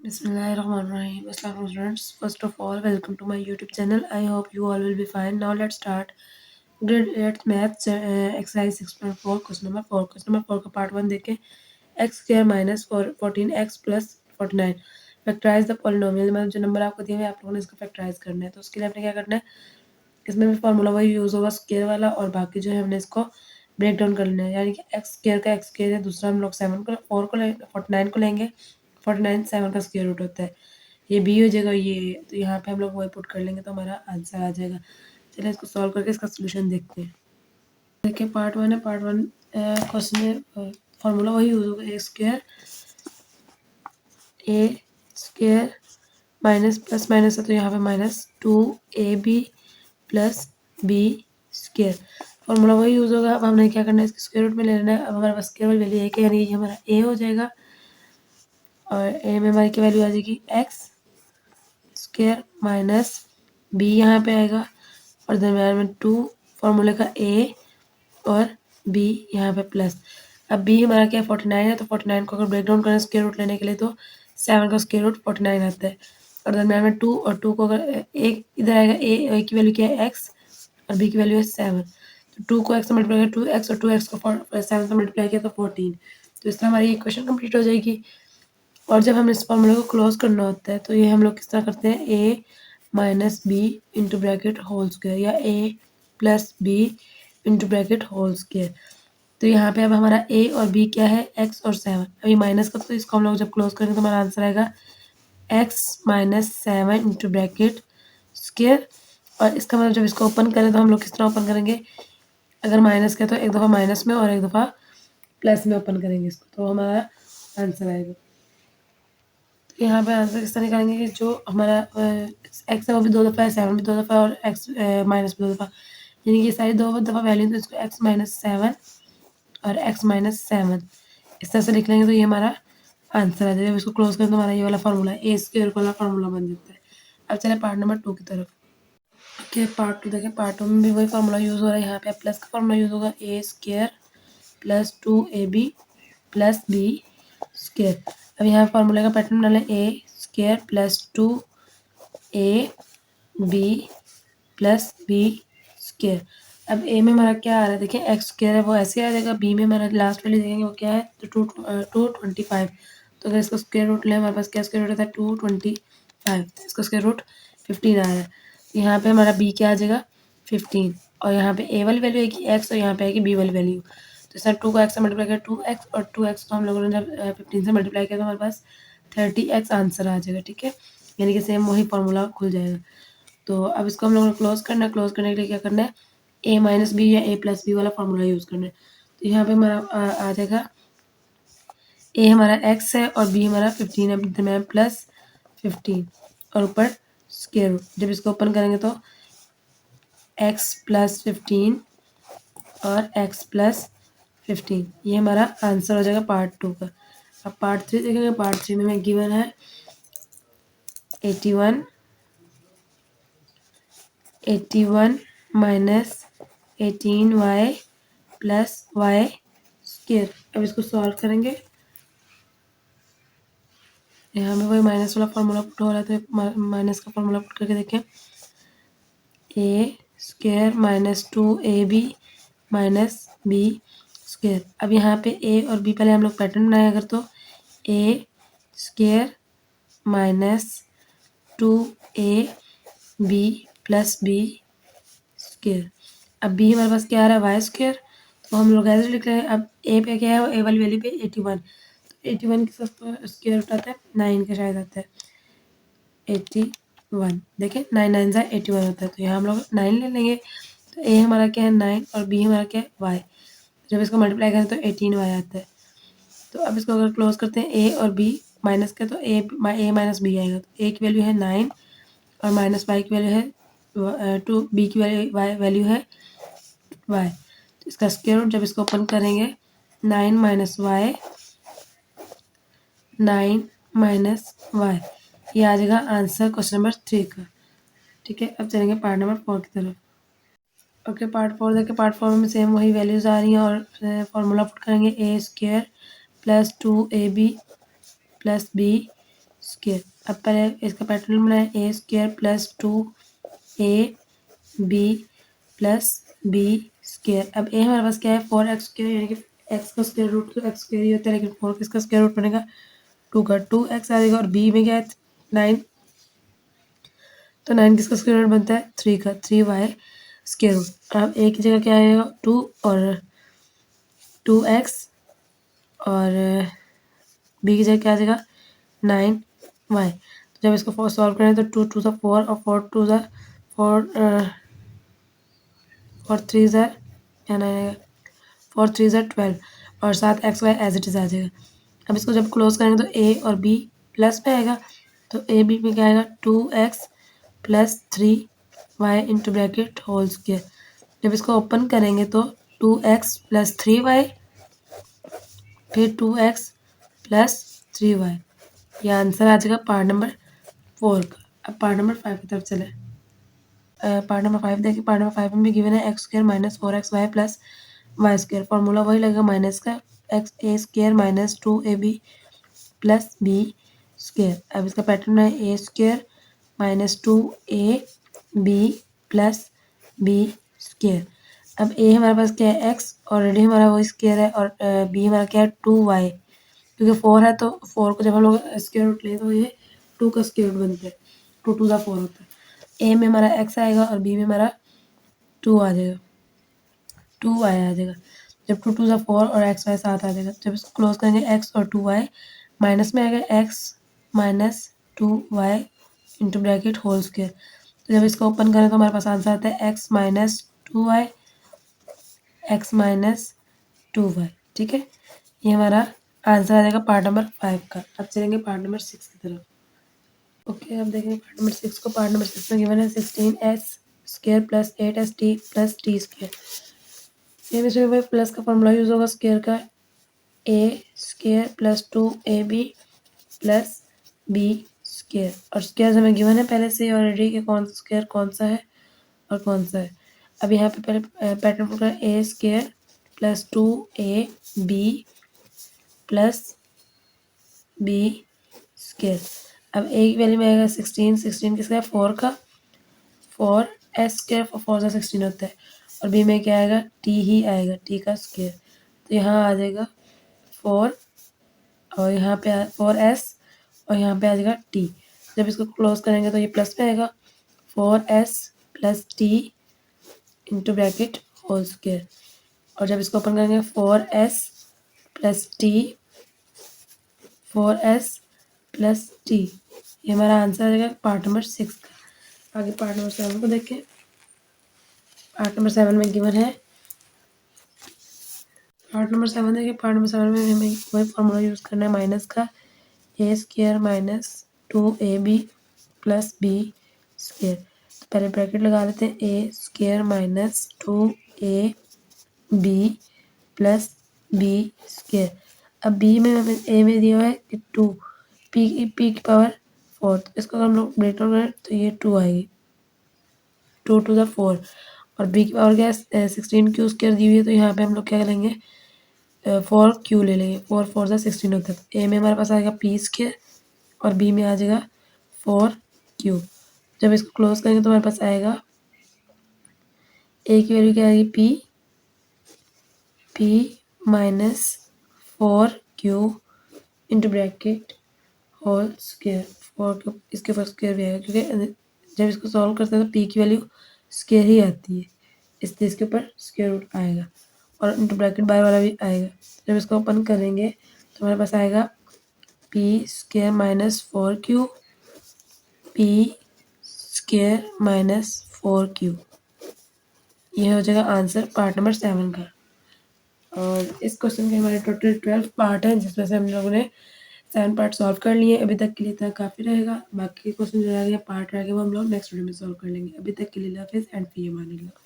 Bismillahirrahmanirrahim. Assalamu students. First of all, welcome to my YouTube channel. I hope you all will be fine. Now let's start. Grade 8 Maths exercise 6.4 question number 4. Question number 4 का part 1 देखें. x square minus 14x plus 49. Factorise the polynomial, मतलब जो number आपको दिए हुए आप लोगों ने इसको फैक्टराइज करना है. तो उसके लिए आपने क्या करना है, इसमें भी फार्मूला वही यूज़ होगा स्क्वायर वाला, और बाकी जो है हमने इसको ब्रेक डाउन कर लेना है. यानी कि एक्स स्क्वायर का एक्स स्क्वायर है, दूसरा हम लोग 7 को 4 को 49 को लेंगे. 49 7 का स्क्वायर रूट होता है. ये बी हो जाएगा ये, तो यहाँ पे हम लोग वही पुट कर लेंगे तो हमारा आंसर आ जाएगा. चलिए इसको सॉल्व करके इसका सोल्यूशन देखते हैं. देखिए पार्ट 1 है. पार्ट 1 क्वेश्चन में फार्मूला वही यूज़ होगा, A square minus plus minus है तो यहाँ पे -2ab plus B square. Formula वही यूज़ होगा. अब हमने क्या करना है, इसके स्क्वायर रूट में ले लेना है. अब हमारे पास स्क्वायर वैल्यू है कि, यानी ये हमारा ए हो जाएगा, और ए में हमारी की वैल्यू आ जाएगी एक्स स्क्वायर माइनस बी यहाँ पे आएगा, और दरम्यान में 2 फार्मूले का ए और बी यहाँ पे प्लस. अब बी हमारा क्या 49 है, तो 49 को अगर ब्रेक डाउन करें स्क्वायर रूट लेने के लिए तो 7 का स्क्वायर रूट 49 आता है, और दरम्यान में 2, और 2 को अगर एक इधर आएगा, ए की वैल्यू क्या है एक्स और बी की वैल्यू है 7. तो 2 को एक्स से मल्टीप्लाई किया 2x, और 2x को 7 से मल्टीप्लाई किया तो 14. तो इस तरह हमारी इक्वेशन कंप्लीट हो जाएगी. और जब हमें इस फॉर्मूले को क्लोज करना होता है तो ये हम लोग किस तरह करते हैं, A minus B into bracket whole square, या A plus B into bracket whole square. तो यहाँ पे अब हमारा ए और बी क्या है, एक्स और 7. अब ये माइनस का, तो इसको हम लोग जब क्लोज करेंगे तो हमारा आंसर आएगा X minus 7 into bracket square. और इसका मतलब जब इसको ओपन करें तो हम लोग किस तरह ओपन करेंगे, अगर माइनस का तो एक दफ़ा माइनस में और एक दफ़ा प्लस में ओपन करेंगे इसको, तो हमारा आंसर आएगा. यहाँ पे आंसर किस तरह निकालेंगे कि जो हमारा एक्स है वो भी 2 दफ़ा है, 7 भी 2 दफ़ा, और एक्स माइनस भी 2 दफ़ा, यानी कि सारी 2 दफ़ा वैल्यू, तो इसको एक्स माइनस 7 और एक्स माइनस 7 इस तरह से लिख लेंगे तो ये हमारा आंसर आ जाएगा. इसको क्लोज करें तो हमारा ये वाला फार्मूला ए स्क्वायर वाला फार्मूला बन जाता है. अब चले पार्ट नंबर 2 की तरफ. ओके पार्ट 2 देखें. पार्ट 2 में भी वही फार्मूला यूज़ हो रहा है. यहाँ पे प्लस का फार्मूला यूज़ होगा, A square plus 2ab plus B square. अब यहाँ फार्मूले का पैटर्न डालें, A square plus 2ab plus B square. अब ए में हमारा क्या आ रहा है, देखिए एक्स स्क्वायर है वो ऐसे आ जाएगा. बी में हमारा लास्ट वैल्यू देखेंगे वो क्या है, तो 225. तो अगर इसका स्क्वायर रूट लें, हमारे पास क्या स्क्वायर रूट आता है 225, तो इसका स्क्वायर रूट 15 आ रहा है. यहाँ पे हमारा बी क्या आ जाएगा 15, और यहाँ पे ए वाली वैल्यू है कि एक्स, और यहाँ पे है कि बी वाली वैल्यू. तो सर 2 को एक्स से मल्टीप्लाई किया 2x, और 2x को हम लोगों ने जब 15 से मल्टीप्लाई किया तो हमारे पास 30x आंसर आ जाएगा. ठीक है, यानी कि सेम वही फार्मूला खुल जाएगा. तो अब इसको हम लोगों ने क्लोज करना है. क्लोज करने के लिए क्या करना है, ए माइनस बी या ए प्लस बी वाला फार्मूला यूज़ करना है. तो यहाँ पे हमारा आ जाएगा, ए हमारा एक्स है और बी हमारा 15 है, दरम्यान प्लस 15 और ऊपर स्क्वायर रूट. जब इसको ओपन करेंगे तो एक्स प्लस 15 और एक्स प्लस 15, ये हमारा आंसर हो जाएगा पार्ट 2 का. अब पार्ट 3 देखेंगे. पार्ट 3 में हमें गिवन है 81 minus 18y plus Y square. अब इसको सॉल्व करेंगे. यहाँ में वही माइनस वाला फार्मूला पुट हो रहा है, तो माइनस का फार्मूला पुट करके देखें, A square minus 2ab minus B square. अब यहाँ पे ए और बी पहले हम लोग पैटर्न बनाए, अगर तो A square minus 2ab plus B square. अब बी हमारे पास क्या आ रहा है वाई स्क्वायर, तो हम लोग ऐसे लिख रहे हैं. अब ए पे क्या है, ए वाली वैल्यू पे 81, तो 81 की स्क्वायर रूट आता है 9 का शायद आता है 81. देखिए 9 9 जा 81 होता है, तो यहाँ हम लोग 9 ले लेंगे. तो ए हमारा क्या है 9 और बी हमारा क्या है वाई. जब इसको मल्टीप्लाई करें तो 18y आता है. तो अब इसको अगर क्लोज करते हैं ए और बी माइनस के, तो ए माइनस बी आएगा. तो ए की वैल्यू है 9 और माइनस वाई की वैल्यू है 2, बी की वैल्यू है वाई. तो इसका स्क्वायर रूट जब इसको ओपन करेंगे 9 माइनस वाई 9 माइनस वाई, ये आ जाएगा आंसर क्वेश्चन नंबर 3 का. ठीक है, अब चलेंगे पार्ट नंबर 4 की तरफ. ओके पार्ट 4 देखिए. पार्ट 4 में सेम वही वैल्यूज़ आ रही हैं, और फार्मूला पुट करेंगे, A square plus 2ab plus B square. अब पहले इसका पैटर्न बनाए, A square plus 2ab plus B square. अब ए हमारे पास क्या है 4x स्क्वायर, यानी कि एक्स का स्क्वायर रूट तो एक्स स्क्वायर ही होता है, लेकिन 4 किसका स्क्वायर रूट बनेगा 2 का, 2x आ जाएगा। और बी में क्या है 9, तो 9 किसका स्क्वायर रूट बनता है 3 का, 3y स्क्वायर रूट। अब ए की जगह क्या आएगा 2 और 2x, और बी की जगह क्या आ जाएगा 9y। तो जब इसको सॉल्व करें तो 2 2 4 और 4 2 4 और 3 क्या 9 आएगा, 4 3 12, और साथ X Y as it is आ जाएगा। अब इसको जब क्लोज करेंगे तो ए और बी प्लस में आएगा, तो ए बी में क्या आएगा 2x plus 3y into bracket whole square. जब इसको ओपन करेंगे तो 2x प्लस 3y, फिर 2x प्लस 3y। यह आंसर आ जाएगा पार्ट नंबर 4 का। अब पार्ट नंबर 5 की तरफ चले। पार्ट नंबर 5 देखिए, पार्ट नंबर 5 में भी गिवन है X square minus 4xy plus Y square. Formula वही लगेगा माइनस का, X A square minus 2ab plus B square. अब इसका पैटर्न है A square minus 2ab plus B square. अब ए हमारे पास क्या है एक्स, ऑलरेडी हमारा वो स्क्वायर है, और बी हमारा क्या है 2y, क्योंकि 4 है तो 4 को जब हम लोग स्क्वायर रूट लें तो ये 2 का स्क्वायर रूट बनता है, 2 2 4 होता है। ए में हमारा एक्स आएगा और बी में हमारा 2 आ जाएगा, 2y आ जाएगा। जब 2 2 4 और एक्स वाई साथ आ जाएगा, जब इसको क्लोज करेंगे एक्स और 2y माइनस में आएगा X minus 2y into bracket whole square. तो जब इसको ओपन करें तो हमारे पास आंसर आता है x minus 2y, x minus 2y। ठीक है, ये हमारा आंसर आ जाएगा पार्ट नंबर 5 का। अब चलेंगे पार्ट नंबर 6 की तरफ। ओके, अब देखेंगे पार्ट नंबर 6 को। पार्ट नंबर 6 में गिवन है 16x square plus 8st plus T square. Same इसमें भाई प्लस का फॉर्मूला यूज होगा स्क्वायर का, A square plus 2ab plus B square. और स्क्वायर हमें गिवन है पहले से ऑलरेडी कि कौन सा स्क्वायर कौन सा है और कौन सा है। अब यहाँ पे पहले पैटर्न फॉलो करें, A square plus 2ab plus B square. अब ए की वैल्यू में आएगा 16, 16 किसका है 4 का, 4 एस स्क्वायर 4 से 16 होता है। और बी में क्या आएगा टी ही आएगा, टी का स्क्वायर। तो यहाँ आ जाएगा 4 और यहाँ पे 4s और यहाँ पे आ जाएगा टी। जब इसको क्लोज करेंगे तो ये प्लस में आएगा 4s plus T into bracket whole square. और जब इसको ओपन करेंगे 4s plus T, 4s plus T. ये हमारा आंसर आ जाएगा पार्ट नंबर 6 का। आगे पार्ट नंबर 7 को देखें। पार्ट नंबर 7 में गिवन है, पार्ट नंबर 7 देखिए, पार्ट नंबर 7 में हमें वही फॉर्मूला यूज़ करना है माइनस का, A square minus 2ab plus B square. तो पहले ब्रैकेट लगा लेते हैं, A square minus 2ab plus B square. अब बी में हमें ए में दिया है कि 2, पी की पावर 4, तो इसको हम लोग ब्रेक डाउन करें तो ये 2 आएगी, 2 टू द 4। और बी की पावर क्या है 16 क्यू स्क्वायर दी हुई है, तो यहाँ पे हम लोग क्या लेंगे 4 क्यू ले लेंगे, 4 4 से 16 होता है। ए में हमारे पास आएगा पी स्क्वायर और बी में आ जाएगा 4 क्यू। जब इसको क्लोज करेंगे तो हमारे पास आएगा ए की वैल्यू क्या आएगी P minus 4 Q into bracket whole square. 4 Q इसके ऊपर स्क्वायर भी आएगा, क्योंकि जब इसको सॉल्व करते हैं तो पी की वैल्यू स्क्वायर ही आती है, इसलिए इसके ऊपर स्क्वायर रूट आएगा और इंटू ब्रैकेट बाय वाला भी आएगा। जब इसको ओपन करेंगे तो हमारे पास आएगा P square minus 4 Q, P square minus 4 Q. ये हो जाएगा आंसर पार्ट नंबर 7 का। और इस क्वेश्चन के हमारे टोटल 12 पार्ट हैं, जिसमें से हम लोगों ने 7 पार्ट सॉल्व कर लिए। अभी तक के लिए इतना काफ़ी रहेगा, बाकी क्वेश्चन जो रह गया पार्ट रह गया वो हम लोग नेक्स्ट वीडियो में सॉल्व कर लेंगे। अभी तक के लिए हाफिज़ एंड फी अमान अल्लाह।